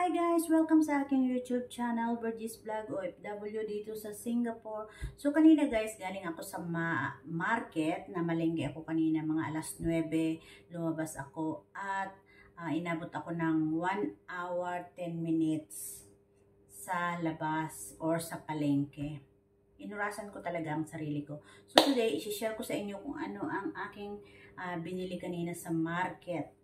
Hi guys! Welcome sa aking YouTube channel, Virgis Vlog OFW dito sa Singapore. So kanina guys, galing ako sa market, namalengke ako kanina mga alas 9, lumabas ako at inabot ako ng 1 hour 10 minutes sa labas or sa palengke. Inurasan ko talaga ang sarili ko. So today, isi-share ko sa inyo kung ano ang aking binili kanina sa market.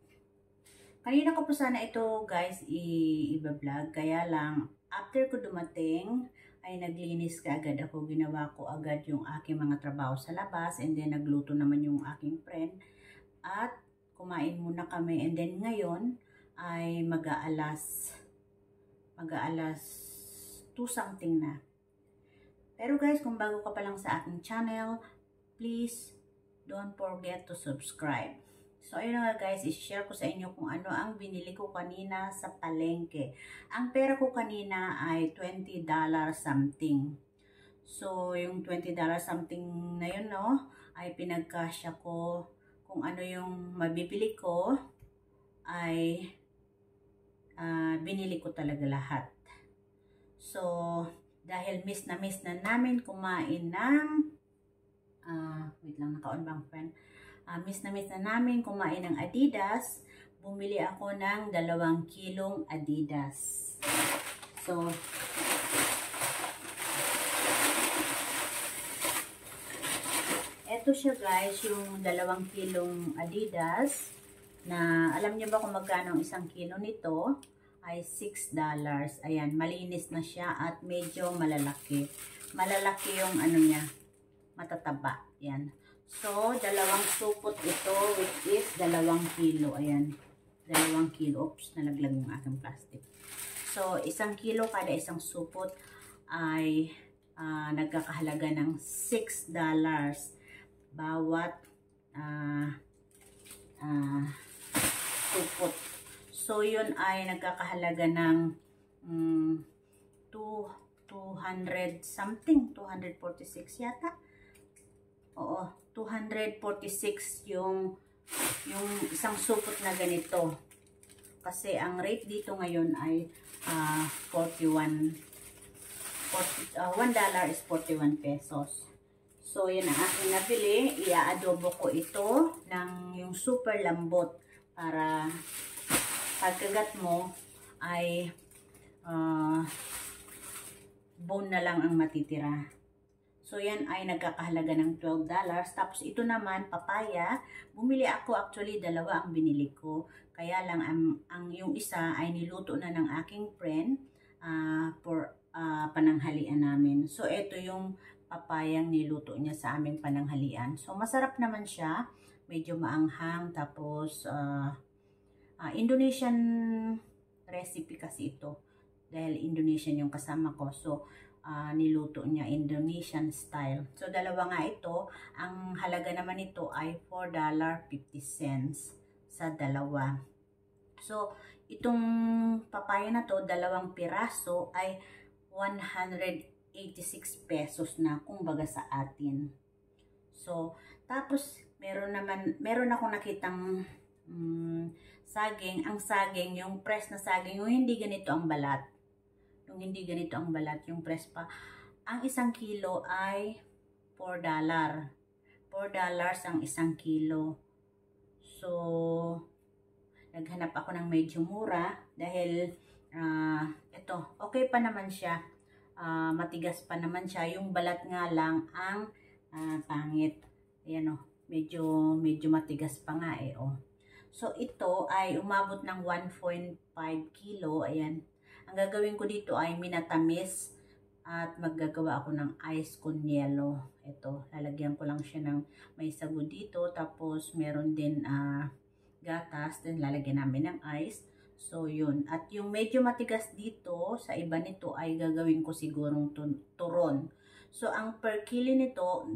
Kanina ko po sana ito guys i-vlog, kaya lang after ko dumating ay naglinis ka agad ako, ginawa ko agad yung aking mga trabaho sa labas and then nagluto naman yung aking friend at kumain muna kami and then ngayon ay mag-aalas 2 something na. Pero guys, kung bago ka pa lang sa aking channel, please don't forget to subscribe. So, ayun nga guys, i-share ko sa inyo kung ano ang binili ko kanina sa palengke. Ang pera ko kanina ay $20 something. So, yung $20 something na yun, no, ay pinagkasya ko kung ano yung mabibili ko, ay binili ko talaga lahat. So, dahil miss na namin kumain ng, wait lang, naka-on bang friend? Miss na namin kumain ng Adidas. Bumili ako ng 2 kilong Adidas. So, eto siya guys, yung 2 kilong Adidas. Na, alam niyo ba kung magkano ang 1 kilo nito? Ay $6. Ayan, malinis na siya at medyo malalaki. Malalaki yung ano niya, matataba. Yan. So, 2 supot ito, which is 2 kilo. Ayan, 2 kilo. Oops, nalaglag yung aking plastic. So, 1 kilo kada isang supot ay nagkakahalaga ng $6 bawat supot. So, yun ay nagkakahalaga ng 200 something, 246 yata. Oo, 246 yung isang supot na ganito. Kasi ang rate dito ngayon ay $1 is 41 pesos. So, yan ang aking nabili. Ia-adobo ko ito ng yung super lambot para pagkagat mo ay bone na lang ang matitira. So, yan ay nagkakahalaga ng $12. Tapos, ito naman, papaya. Bumili ako, actually, 2 ang binili ko. Kaya lang, ang yung isa ay niluto na ng aking friend for pananghalian namin. So, ito yung papayang niluto niya sa aming pananghalian. So, masarap naman siya. Medyo maanghang. Tapos, Indonesian recipe kasi ito. Dahil Indonesian yung kasama ko. So, niluto niya Indonesian style. So, 2 nga ito. Ang halaga naman nito ay $4.50 sa 2. So, itong papaya na to, 2 piraso ay 186 pesos na kumbaga sa atin. So, tapos meron akong nakitang saging. Ang saging, yung press na saging, yung hindi ganito ang balat. Yung hindi ganito ang balat, yung press pa. Ang 1 kilo ay $4. $4 ang 1 kilo. So, naghanap ako ng medyo mura dahil ito, okay pa naman siya. Matigas pa naman siya. Yung balat nga lang ang pangit. Ayan o, medyo matigas pa nga eh. Oh. So, ito ay umabot ng 1.5 kilo. Ayan. Ang gagawin ko dito ay minatamis at maggagawa ako ng ice con yelo. Ito, lalagyan ko lang siya ng may sago dito. Tapos, meron din gatas. Then, lalagyan namin ng ice. So, yun. At yung medyo matigas dito, sa iba nito ay gagawin ko sigurong turon. So, ang per kilo nito,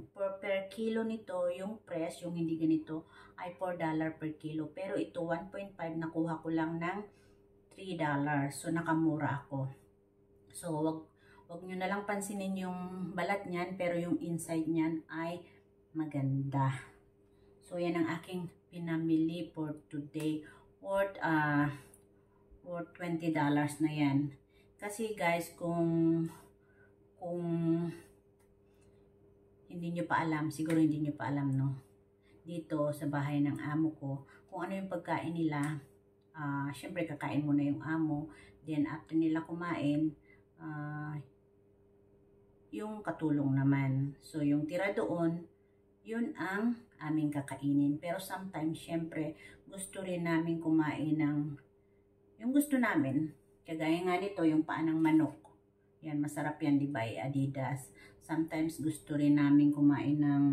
yung press, yung hindi ganito, ay $4 per kilo. Pero ito, 1.5 nakuha ko lang ng $3. So, nakamura ako. So, wag nyo na lang pansinin yung balat niyan, pero yung inside niyan ay maganda. So, yan ang aking pinamili for today. Worth $20 $20 na yan. Kasi guys, kung hindi nyo pa alam, siguro hindi nyo pa alam, no? Dito sa bahay ng amo ko, kung ano yung pagkain nila, syempre kakain muna yung amo. Then after nila kumain, yung katulong naman. So yung tira doon, yun ang aming kakainin. Pero sometimes, syempre, gusto rin namin kumain ng yung gusto namin. Kagaya nga nito, yung paa ng manok. Yan, masarap yan, di ba? Adidas. Sometimes, gusto rin namin kumain ng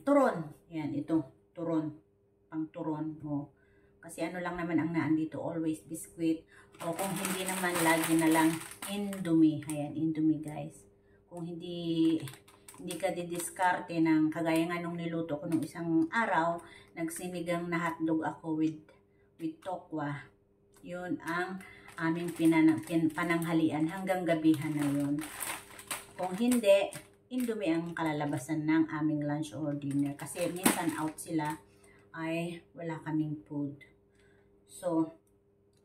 turon. Yan, ito. Turon. Pang turon. O, kasi ano lang naman ang naan dito, always biscuit. O kung hindi naman, lagi na lang Indomie. Ayan, Indomie guys. Kung hindi ka didiskarte ng kagaya nga nung niluto ko nung isang araw, nagsinigang na hotdog ako with tokwa. Yun ang aming pananghalian hanggang gabihan na yun. Kung hindi, Indomie ang kalalabasan ng aming lunch or dinner. Kasi minsan out sila, ay wala kaming food. So,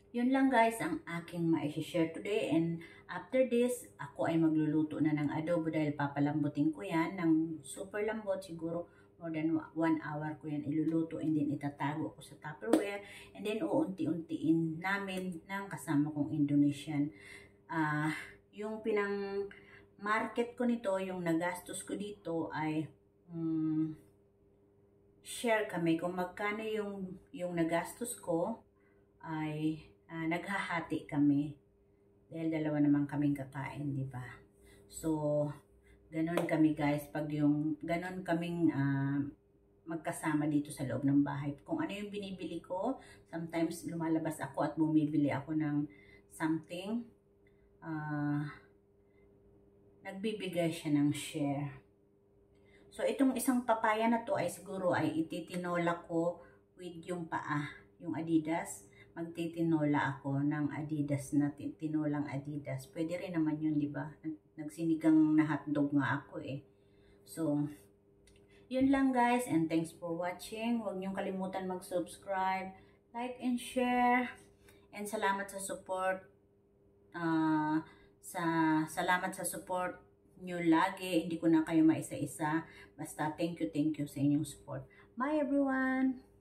yun lang guys ang aking ma-share today. And after this, ako ay magluluto na ng adobo dahil papalambutin ko yan ng super lambot. Siguro more than 1 hour ko yan iluluto and then itatago ko sa Tupperware. And then uunti-untiin namin ng kasama kong Indonesian. Yung pinang market ko nito, yung nagastos ko dito ay share kami kung magkano yung nagastos ko ay naghahati kami dahil dalawa naman kaming kakain, di ba? So ganon kami guys, pag yung ganon kaming magkasama dito sa loob ng bahay. Kung ano yung binibili ko, sometimes lumalabas ako at bumibili ako ng something, nagbibigay siya ng share. So, itong isang papaya na to ay siguro ay ititinola ko with yung paa, yung Adidas. Magtitinola ako ng Adidas na tinolang Adidas. Pwede rin naman yun, di ba? Nagsinigang na hotdog nga ako eh. So, yun lang guys, and thanks for watching. Huwag niyong kalimutan mag-subscribe, like and share. And salamat sa support. Salamat sa support nyo lagi. Hindi ko na kayo maisa-isa. Basta thank you sa inyong support. Bye everyone!